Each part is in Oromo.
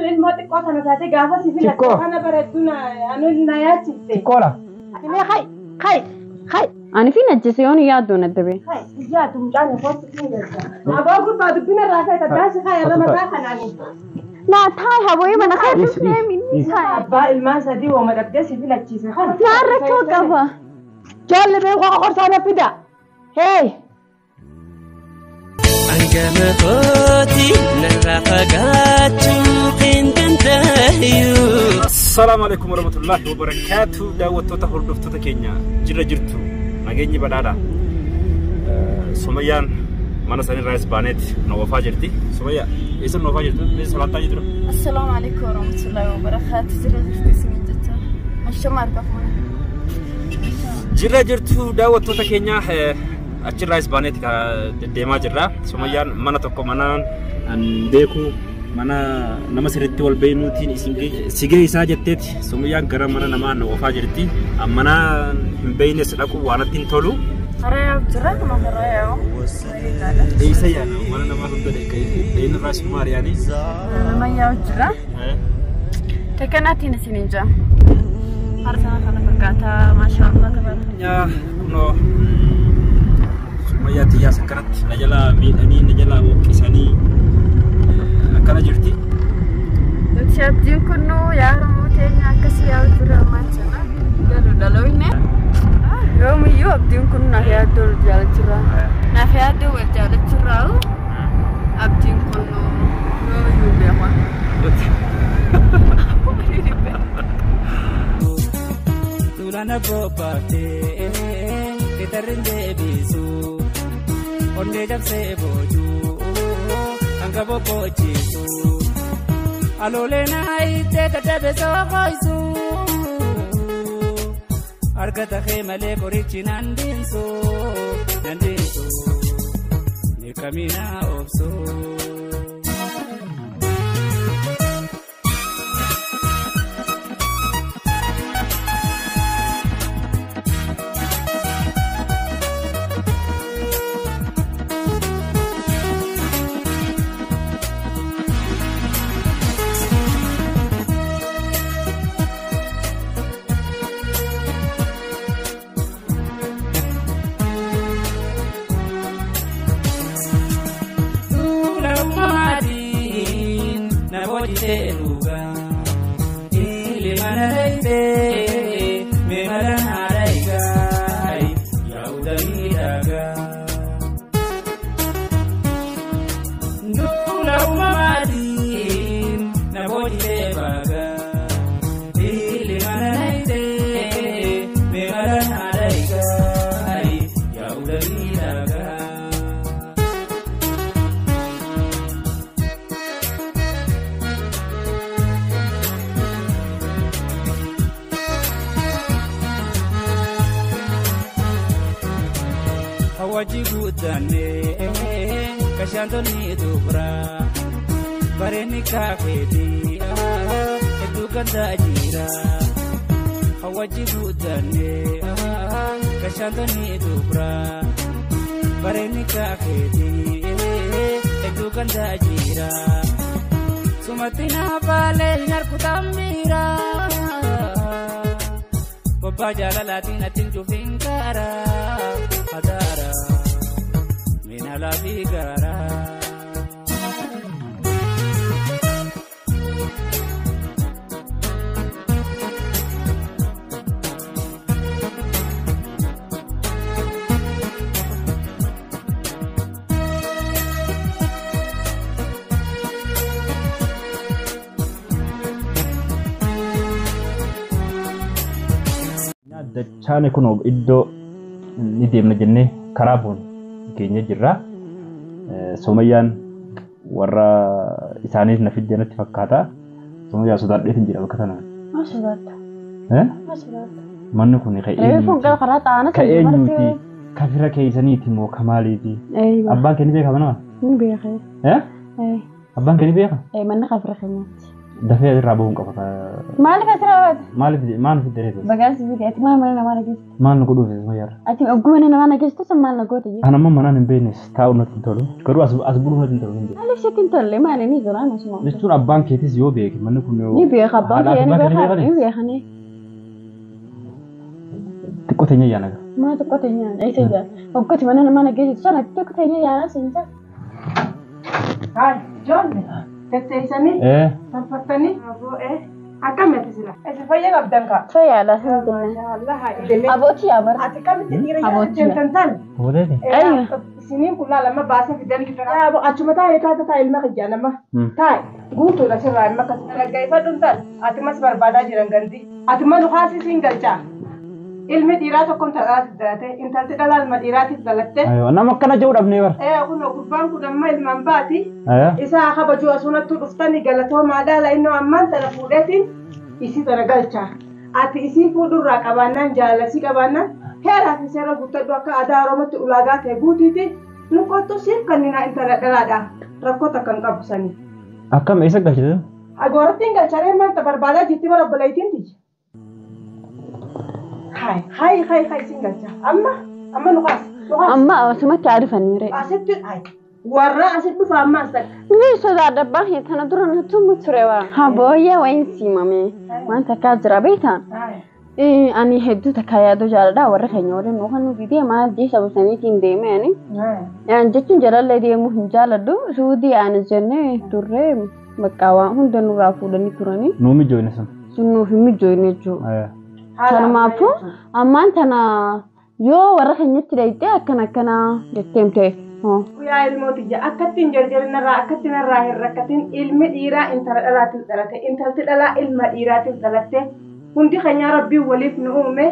الموت قطع أنا تاتي قافة في أنا بردنا أنا النايات تكولا أنا خي أنا في نجسيون يادون الدبي خي جاتو مجانا فوت كينجا أقول بعد بينا راسي تداش خي أنا ما تاخناني لا تاي هبوي ما نخاف مني تاي أبا الماسة دي وما تبدأش في لكيسة لا ركوا كفا جال بيقع قرصانة بدا هاي السلام عليكم ورحمة الله وبركاته دعوة تهردفتو كينيا جرجرتو ناجيني بدادا سميان mana sani rais banet نوفا جرتي سميا اسم نوفا جرتي ليش صلاة يدرو السلام عليكم ورحمة الله وبركاته جرجرتو سميتتا مش ماركفون جرجرتو دعوة كينيا أشي rais banet كديما جرا سميان mana toko mana andeku mana nama sirritti wal beeynuutiin sigee isaa jetteeti sumiyaan gara mana namaa Noofaa jirti ammana hin beeynes dhaqu waanatti hin tolu harayaa jira kuma harayaa isa yaana mana namaa hunda deeyin irraa sumaar yaani namayyaa jira takkanaatiin isin inja harsana kana fakkaataa maashaallah tabaaraka yaa kunoo sumayyaa tiyyaa sakkaratti najala miidhanii najala boqqisanii kana jirti Shabdin kunno yaaro mootenya akkasi yaa jira maachana galu daloine yoom iyo abdin kunno na yaado jaalachira na yaado wal jaalachira abdin kunno no yube ma tulana bobate ketarinde bisu onde japse boju anga bobochisu alolena ite kadabe sokoisu argata khemale korichi nandinsu nikamina opso wajibutane kashantoni dubra bareni kafedi eduganda jira wajibutane kashantoni dubra bareni kafedi eduganda jira sumatina vale narkutamira baba jalalatina tinjufinkara adara mina la vigara dachane kuno iddo ni deemna jenne karaabun keenya jirra somayyaan warra isaaniif na fiddanatti fakkaata somayyaa sodaadheetin jedha bakka tanaan maashaallah manni kun ka'ee nuti kafira keeysaniiti moo kamaaliiti abbaan keenya beeka mana ni beeka abbaan keenya beeka manni kafira keenyaati دفع الرابون قفا ما لك ترى ما في الدريس بقاس بيت ما ما نجست ما نقولوا في سمير أتي أقول أنا ما نجست سما نقول أنا ما نبينس تاون تنتلو كرو أسبوع تنتلو ألف شيء تنتلو ما لني زرع ما اسمه ليش تون أبان كيتيس يو بيك ما نكون نبي خبّان يعني نبي خني تكوتيني يا نجا ما تكوتيني أي شيء وقت ما أنا ما نجست سنة تكوتيني يا ناس إنت هاي جون تتسمي إيه تفتني أبو إيه أكمل تسلا إذا فيا قبضنك فيا لا سنتنا الله هاي أبوتي يا بر أتكلم تدير أبوتي. تنتن هو ده أيوة. سنين كلها لما باسم في الدنيا يا أبو أشوف تاي تاي المخجة لما تاي قلت له شو رأي مكة تلاقي فتنتن أتمس بربادا جرانغندي أتمنى خاصي سينجلجا ilmi dhiiraa tokkon ta'aati dalate intalti dhalaa ilma dhiiraatiif dalatte أيوة أنا ما كنا جود أبني بر kunoo gubbaan kun amma ilmaan baati أيوة isaa kabajuu asunattu dhuftani galatoo maadaala innoo ammaan tana fuudheetiin isii tana galcha ati isii fuudhurraa qabaannaan jaalasii qabaannaan heeraa fi seera guuttadhu akka aadaa oromootti ulaagaa ta'e guutiiti nu kottu siif kannina intala dhalaadha rakkoota kan qabsanii أكم إيش قلت agoorattiin galcharee maanta barbaadaa jirti bara obboleeytiin tiyya هاي سنجلجا أما نقاس أما سمعت تعرفني رأي أسد هاي ورا أسد بفهم أسد ليش هذا دبّه يتنادرون هتوم تروا هبويا وين سيمامي ما أنت كاجرا بيتان إيه أنا هدو تكايا دو جالدا ورا خنيوري نوخن فيديو ما جيس أبو سنيتين ديمه يعني جتون جلال لدي مهم جالدو سودي أنا جنة توري مكاوا هندن رافو دني توراني نومي جوينسون سنو في ميجويني جو Kana maafu ammaan tana yoo warra keenyatti dhayitee akkana jetteemte. Guyyaa ilmootiyya akkattiin jarjarinarraa akkattiin irraa hin rakkatin ilmi dhiiraa intala dhalaatiif dhalate intalti dhalaa ilma dhiiraatiif dhalatte hundi keenya rabbiin waliif nu uume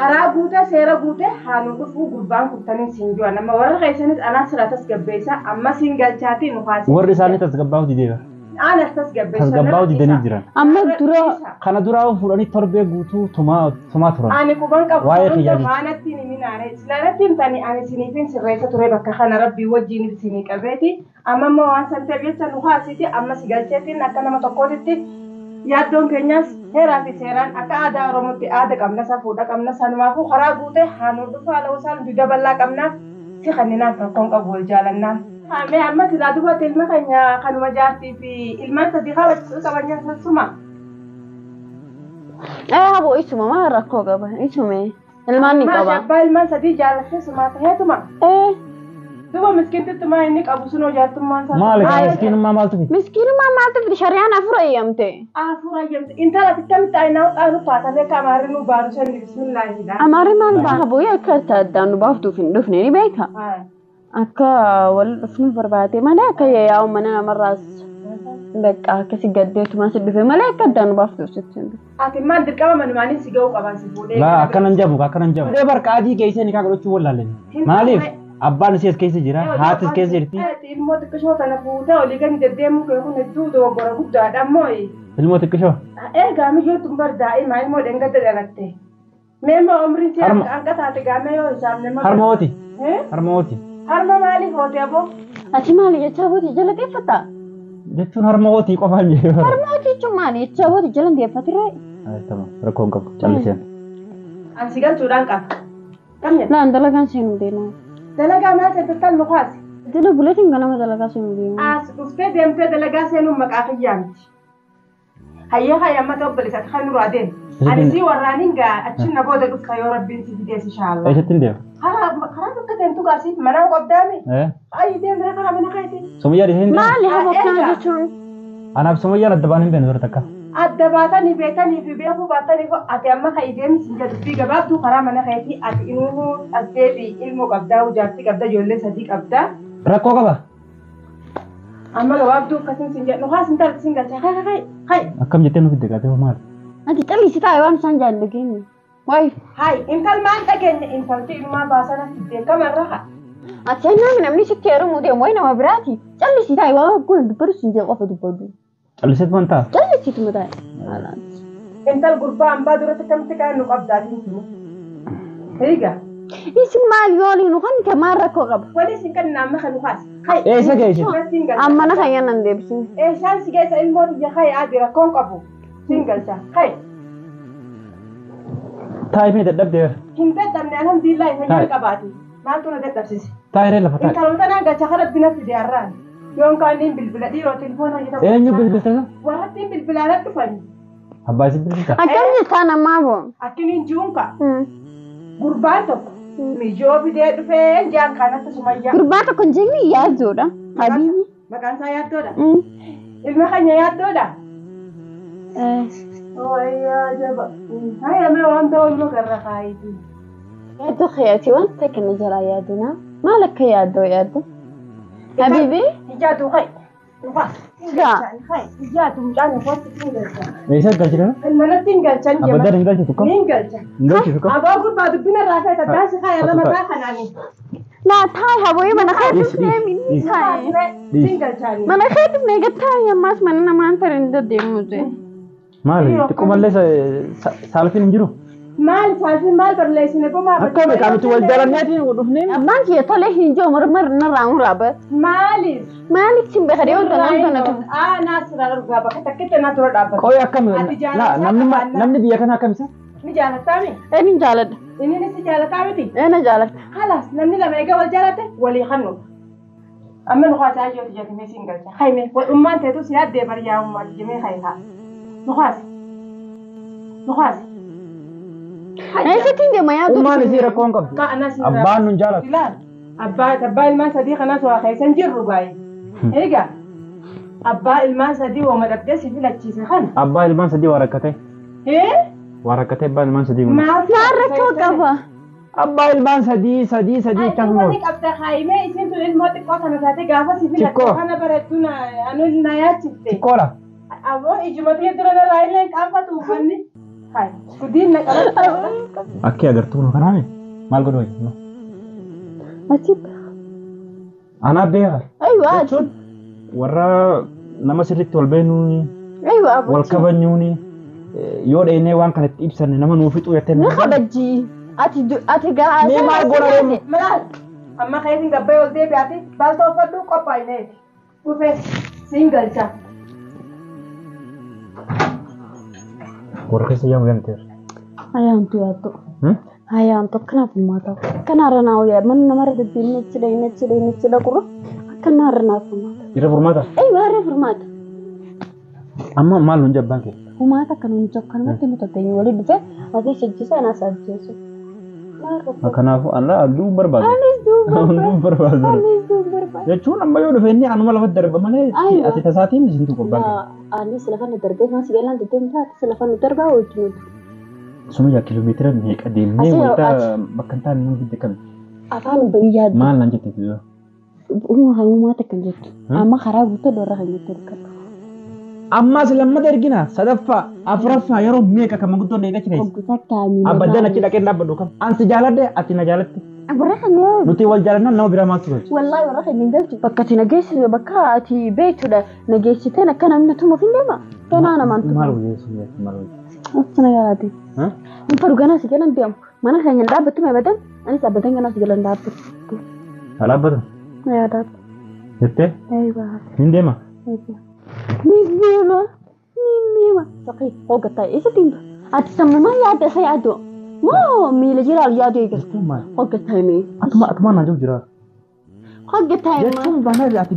karaa guute seera guute haanu dhufuu gurbaan kuttanii siin ju'a nama warra keessanis anaa sira tasgabbeessa amma siin galchaatii nu kaasee. warri isaanii tasgabbaa'u dideera Anas tasgabbeessa. tasgabbaa'u didanii jiran Amma dura kana duraa fuudhanii torbee guutuu tumaa turan Ani kuban qabu Waa'ee kiyyaati. maanatti ni minaare islaanatti himtanii ani siniifin sirreessa ture bakka kana rabbii wajjin sinii qabeeti amma immoo waan san ta'eef nu kaasiti amma si galcheetiin akka nama tokkootitti yaaddoon keenyas heeraa fi seeraan akka aadaa oromootti aada qabna safuudha qabna sanumaafuu karaa guute haanuu dhufa ala wasaan dudda bal'aa qabnaaf si kanninaaf rakkoon qabu wal jaalannaan. Mee amma silaa dubartii ilma keenya kanuma jaartii fi ilmaan sadii qabachisuu qaban suma. Habo isuma maa rakkoo qaba isume ilmaan ni qaba. Abbaa ilmaan sadii jaalattee sumaa ta'eetuma. Duba miskiintitti maa inni qabu sunoo jaartummaan isaa. maali kan miskiinummaa maaltu fiti Miskiinummaa maaltu fiti shari'aan afur eeyyamte. Afur ayyamte intala akkamitti ayinaa xaanu taatanii akka amaarri nu baaru shan bismillaahi. Amaarri maal baha booyee akka addaan nu baaftuuf hin dhufne ni beeka. Akka wal dhufnu barbaade malee akka yaa'u mana namarraas bakka akkasi gaddeetuma si dhufe malee akka addaan nu baaftuuf sitti. Ati maal dirqama manumaanii si ga'uu qaban si fuudhee. laa akkanan jabu dee barqa adii keessa ni kaa godhachuu wallaalleen maaliif abbaan ishees keessa jira haatis keessa jirti Ilmoo xiqqishoo kana fuutee olii gadi deddeemuu kee kun hedduu dogoggora guddaadha ammoo. ilmoo xiqqishoo Egaa mijootun bar daa'ima ilmoo dhengadda dhalatte. Meemma umriin si akka taate gaamee yoo hisaabne malee. harmooti Harma maaliif hootee aboo? Ati maali jechaa booti jala deeffata? jechuun harmooti qofaan jee Harmooti jechuun maali jechaa booti jala deeffatirree? rakkoon qabu calliseen Ansi galchuudhaan qaba. Qabne. Laan dalagaan seenuu deemaa. Dalagaa maal ta'e nu kaase? Jala buleetiin ganama dalagaa seenuu deemaa. As dhuftee deemtee dalagaa seenuun maqaa kiyyaamti. Hayyaa amma ta'u obboleessa kan nurraa deemu. Ani si warraaniin gaa achiin na booda dhufta yoo rabbiin si fidees inshaallah. eessatti hin deemu Karaa bakka seentu gaasiif manaan qobdaami. Ayi deemtee karaa mana keeti. sumayyaa dhiisee hin deemu Maali habo kana jechuun? anaaf sumayyaan adda baan hin beenu ture takka Adda baatanii beekanii fi beekuu baatanii ati amma kan deemsi jedhutti gabaabduu karaa mana keeti ati inuu asdee fi ilmoo qabdaa jaartii qabda ijoollee sadii qabda. rakkoo qaba Amma gabaabduu akkasiin sin jedhu haa sin tarbi sin galcha kai. akkam jettee nuuf deegaatee maali Ati calliisi taa'e waan isaan jaallu keenya. Wayi. Hai intal maan dhageenya intalti ilmaa baasana beekama irra. Ati namni sitti heerumuu deemu wayi nama biraati. Calliisi taa'e waan kun dubbatu sin jee qofa dubbatu. calliseet wantaa Calliisiituma taa'e. Intal gurbaa hambaa duratti akkamitti kan nu qabdaatiin jiru. Eega isin maal yooliin kan kamaan rakkoo qaba. Wali isin kan nama kan ukas. Eessa geessu? Amma na kayyan nan deebisin. Shaan si geessa ilmooti jahay adi rakkoon qabu. Singalcha. Taa'ifni dadhabdee. Hin dadhabne alhamdulillah fayyaa qabaati. Maaltu na dadhabsise? Taa'iree lafa taa'e. Intaloota naa gacha kana binatti deerraan. Yoon kaaniin bilbila dhiiroo telefoona jedhamu. Eenyu bilbilta? Warrattiin bilbilaan dhufani. Abbaa isin bilbilta? Akkam jettaan ammaa boo? Akkiniin juunka. Gurbaan tokko. Mijoo bidee dhufee jaan kanatti sumayyaa. Gurbaa tokko hin jeekni yaaddoodha. Habiibi. Maqaan isaa yaaddoodha. Ilma keenya yaaddoodha. Wayyaa jaba. Hayame wanta ilma garra kaayiti. Yaaddoo keeyyaati wanta kana jalaa yaaduna. Maal akka yaaddoo yaaddo? Habiibi. Ijaatu hay. Ijaatu mucaan uffatti singalcha. Eessa galchina? Manatti hin galchan jema. Abadda hin galchitu kam? Hin galcha. Hin galchitu kam? Abaa gurbaa dubbina raafee taddaasi kaya lama taa kanaani. Naa taa'e habooyi mana keetti minni taa'e. Singalchaani. Mana keetti meeqa taa'e ammaas mana namaan tarin deddeemu ta'e. Maali? Xiqqoo mallee saalfiin hin jiru? Maal saalfiin maal barreessine gomaa Akkami qaamtu wal jaalanneeti dhufnee? Abbaan kiyya tolee hin jiru marmar narraa muraaba. Maaliif? Maaliif sin beekadee wanta namtu? Naasira argaa bakka takkitti na tura dhaabbata. Qoy akkami? Namni biyya kana akkamisa? Ni jaalattaami? Ni jaaladha. Inni si jaalataa miti? Na jaaladha. Halas namni lama egaa wal jaalate walii kannu. Amma nu haasaa ijooti jetimee siin galcha. Haime ummaan teetu si yaaddee bariyaa ummaa jimee haihaa. Nu haasi. Nu haasi. Eessatiin deema yaadu? Ummaan isii rakkoon qabdu. Abbaan nun jaalatu. Ilaal. Abbaa ilmaan sadii kanaas waa keessan jirru baay'ee. Egaa abbaa ilmaan sadii waa madabdee si filachiise kan. Abbaa ilmaan sadii waa rakkate. Waa rakkate abbaan ilmaan sadii. Maal rakkoo qaba? Abbaa ilmaan sadii akkasuma. Wanti qabda haimee isin tun ilmoo xiqqoo kana taate gaafa si filachiise kana bareedduun anu na yaachifte. Xiqqoola. Aboo ijumatti dura narraa illee qaanfatu uffanni. Guddin na qabata. Akkee agartuu nu kanaame maal godhu wayya? Asitti. Anaa beeka. Ayiwa. Jechuun warra nama sirriitti wal beenuuni. Ayiwa. Wal kabanyuuni. Yoo dheenee waan kanatti ibsanne nama nuuf fixuu jettee. Ni kabajji. Ati garaa. Mee maal goona deemu? Maal? Amma keessi gabbee ol deebi'aati baalta uffadhu qophaa'inee dhufee siin galcha. Warra keessa yaamu yaamteera. Ayaantu yaaddu. Ayaantu akkanaaf uummata. Akkanaarra naa hojjaa manni namarra deddeebiin nechidha qura. Akkanaarra naaf uummata. Irra furmaata? Irra furmaata. Amma maal nuun jabbaan kee? Uummata akka nuun jabbu kanatti nu tatteenye walii dhufee ati shajjisaa naas ajjeesu. Kanaafuu aduu barbaadu. Aduu barbaadu. Jechuun amma yoo dhufe inni anuma lafatti darba malee ati tasaatiin isintu qobbaa. Anis lafa nu darbee maas galaan deddeemu taate lafa nu darbaa wajjin. Suma kiiloomeetira meeqa deemnee wanta bakka hin taane nama gidde kami. Afaan bayyaa. Maal naan jette fiigaa? Uummata kan jettu. Amma karaa guutuu dhoorra kan jettu hirkatu. Ammas lammata ergina sadaffaa afuraffaa yeroo meeqa kan manguddoon eegachi nees. Abaddaan achi dhaqee dhaabbadhu kam. Ansi jaaladde ati na jaalatte. Warra kanneen. Nuti wal jaalannaan nama biraa maaltu galchu. Wallaahi warra kanneen galchu. Bakka ati nageessite bakka ati beektuudha nageessiteen akka namni tumuuf hin deema. Kanaa namaan tumuuf. Maal wayyeessu maal wayyeessu. Akkana yaalaati. Inta dhuganaa si galan deemu. Mana keenya dhaabbattu mee badan anis abbatan ganaa si galan dhaabbattu. Haa dhaabbatu. Yaadaatu. Jettee? Eeyyee. Hin deema. Nima. Sakit hogataa isitiin ati sammumaa yaadda isa yaaddu. Moo miila jiraal yaaddu eegalte. Hogataa mee. Atumaan naan jiru jira. Hogataa mee. Jechuun baanaa ati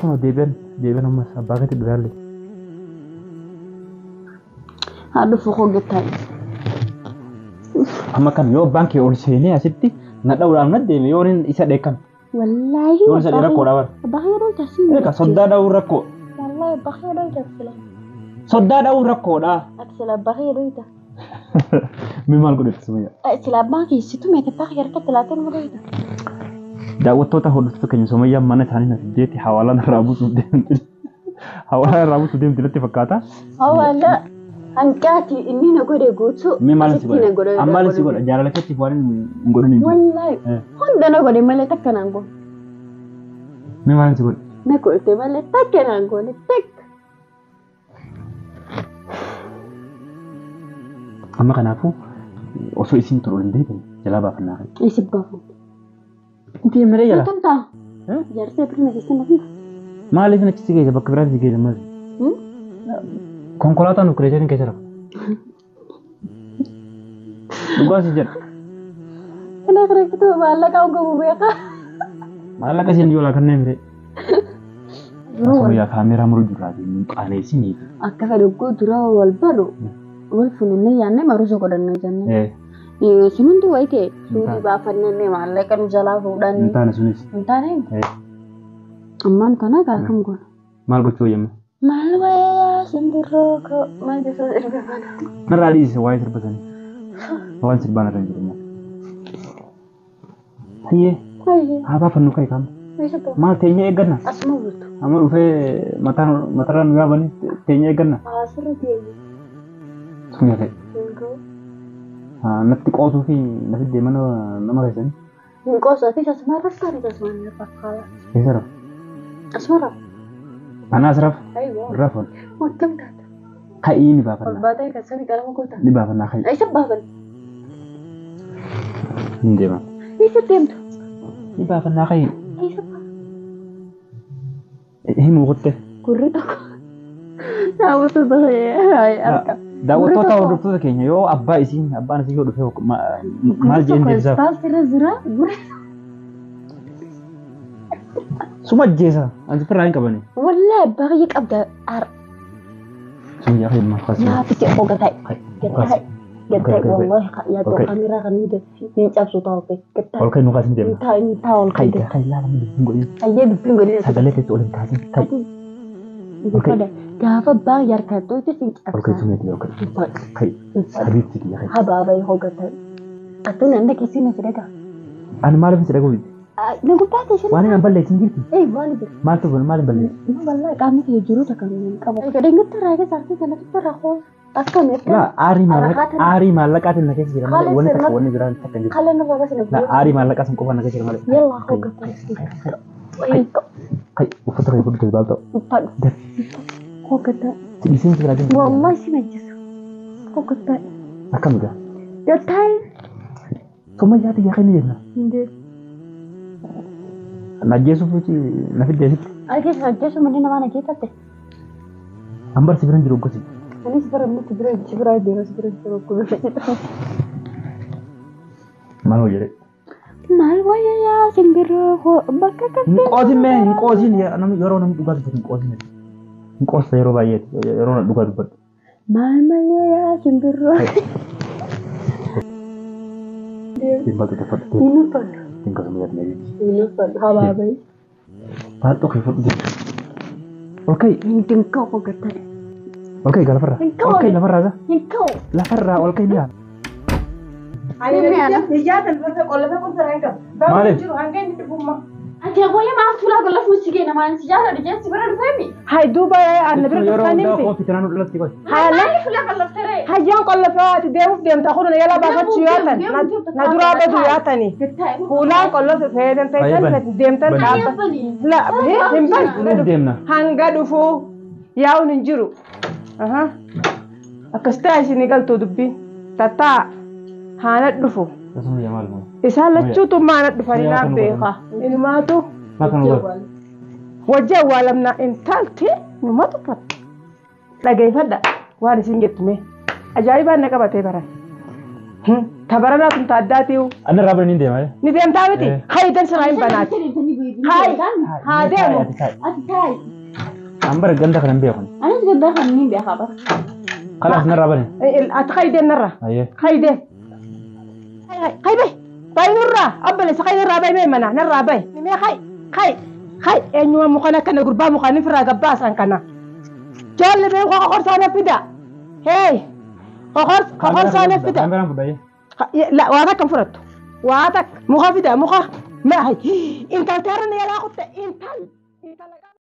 kun deebiin ammas abbaa keetti biraallee. Haadhu fuuf hogataa. Amma kan yoo baankii ol seenee asitti na dhawuudhaan na deeme yoo isa dheekkan. Wallaahi. Yoo isa rakkoodhaa bara. Baay'ee taasisu. Egaa soddaa dhawuu rakkoo. Wallaahi baay'ee taasisu. Soddaa dhawuu rakkoodhaa. Ati sila baay'ee doyta. Mi maal godhetti sumayya? Sila baankii situ meete baay'ee harkatti laatee nama doyta. Daawwattoota hordoftoota keenya sumayyaa mana isaanii na fiddeetti hawaalaan irraa buusuuf deemti. Hawaalaan irraa buusuuf deemti natti fakkaata. Hawaala. Hanqaati inni na godhe guutuu. Mi maal si godhe? Amma si godhe jaalala keetti waan hin godhin. Wallaahi. Hunda na godhe malee takka naan godhe. Mi maal si godhe? Na godhe malee takka naan godhe takka. Amma kanaafuu osoo isin turu hin deebiin Jala baafannaa kai. Ay sibbaafu. Inti emeree jala. Tumtaa. Jaarsee birna keessan nafi. Maaliif nachi si geessa bakka biraatti si geessa maali? Konkolaataan ukkireetiin keessa rafa. Dhugaa si jedha. Kana kireeffatu maallaqa ugamu beeka. Maallaqa siin yoo laakannee miree. Asuma kaameeraa muruu jiraate qaaneessini. Akka fedhu dura wal balu wal funinne yaanne maruusa godhannee jennee. Simantu wayite suutii baafannee maallaqa nu jalaa fuudhan. Hin taane sunis. Hin taane. Ammaan kana gaafam goona. Maal gochuu yemma? Maal wayaa simbirroo ko maal jechuun erga kana. Narraa dhiise waa'ee sirbatanii. Waan sirbaan irra hin jiru. Hayyee. Haa baafannu kai kam. Maal teenya eegganna? Asuma bultu. Amma dhufee matarraa nu yaabanii teenya eegganna? Asirra teenya. Sunya kai. Natti qoosuu fi natti deeman nama keessanii. Hin qoosaatis asuma rakkaanis asuma ni fakkaata. Keessa rafu. Asuma rafu. Anaas rafu. Ayiwa. Rafuun. Wakkam taata. Ka'ii ni baafanna. Ol baatee keessatti qalama goota. Ni baafannaa kai. Ayisa baafanna. Ni deema. Ayisa deemtu. Ni baafannaa kai. Ayisa baafanna. Himu kutte. Gurri tokko. Daawwatu bahee arga. Daawwattoota hordoftoota keenya yoo abbaan isii yoo dhufee maal jeen deebisaaf. Baasira jira gurri. Suma ajjeesa. Anti firraa hin qabani. Wallahi baay'ee qabda ar. Suma yaa hin maafasi. Yaa fice ogatai. Gatai. Gatai wallahi ya to kamera kan ni ni cabsu tahu ke. Gatai. Ol kai nuka sin deema. Tahu ol kai. Kai laala mi dubbiin godhin. Ayyee dubbiin godhin. Sagalee keessa ol hin kaasin. Kai. Kada gaafa baay'ee harkatoo itti sin cabsa. Ol kai sumeeti ol kai. Kai. Sabiitti kiyya kai. Habaabai hogatai. Atun anda kisina sedaka. Ani maaliif si dhaguu? Nagubbaate shana. Waan hin balleessin jirti. Waan jira. Maaltu kun maaliif balleessin? Wallahi qaamni kee jiru takka hin qabu. Gadeen gatti raayee saartii kanatti raakoo. Akkam erga. La aarii maallaqaatiin na keessa jira malee wanni takka wanni biraan takka jiru. Kala nama bagas na. La aarii maallaqaa sun qofaan na keessa jira malee. Yalla hogatai. Kai uffata kee fudhatee baalta. Uffata. Hogatai. Isiin jira jira. Wallahi si majjisa. Hogatai. Akkam gaa. Gatai. Soma yaati yaa kenni jenna. Ndee. Najjeesuuf na fiddeesitti. Argees najjeesu manni namaa na geetatte. Ambar si biran jiru gosi. Ani si biran deema si biran jiru gosi. Maal hoo jedhe? Maal wayyaa simbirroo bakka kaffee. Hin qoosin mee hin qoosin yeroo namni dhugaa dubbatu hin qoosin. Hin qoosa yeroo baay'eeti yeroo dhugaa dubbatu. Maal wayyaa simbirroo. Simbatu tafadhu. Ini pada. Tinggal sama lihat lagi. Ini pada. Habai. Patok ya foto. Oke. Tingkau kau kata. Oke, gak lapar. Oke, lapar aja. Tingkau. Lapar oke dia. Ani dia hijatan berarti kalau saya pun sering kan. Baru juru angin di rumah. Ati aku ya maaf sudah kalau musik ini nama sejarah di jadi sebenarnya fahmi. Hai Dubai anda bertanya nih. Kau pikiran udah letih kau. Hai sudah kalau sere. Hai jangan kalau fahmi dia tahu nih ya bapak ciatan. Nadura apa ciatan nih. Pulang kalau fahmi dem tan apa? Lah, dempan. Demna. Hangga dufu yau ninjuru. Aha. Akasta sini kal tu dubbi. Tata hanat dufu. Langsung ya malu. Isa lachu tu mana dufani na beka. Ini matu. Makan ular. Wajah walam na intalti. Ini matu pat. Lagi pada. Wah disingit me. Ajaiban nak apa tebaran. Tabarana tu tak ada tiu. Anda rabar ni dia, Ni dia tahu ti. Hai dan selain banat. Hai. Hai dia mu. Ati. Ambar ganda kan dia kan. Ana ganda kan ni dia apa? Kalau anda rabar ni. Atkai dia nara. Aye. Hai dia. Hai be. Bai nurra. Abba le sakai nara bai me mana. Nara bai. Ni me hai. Hai. Enyu mu kana kana gurba mu kana fira gabbas an kana. Jalle be ko ko sana pida. Hey. Kokor sana pida. Ambar budaya. لا وهذاك انفرد وهذاك مخافدة ما هي انت ترى يا لا انت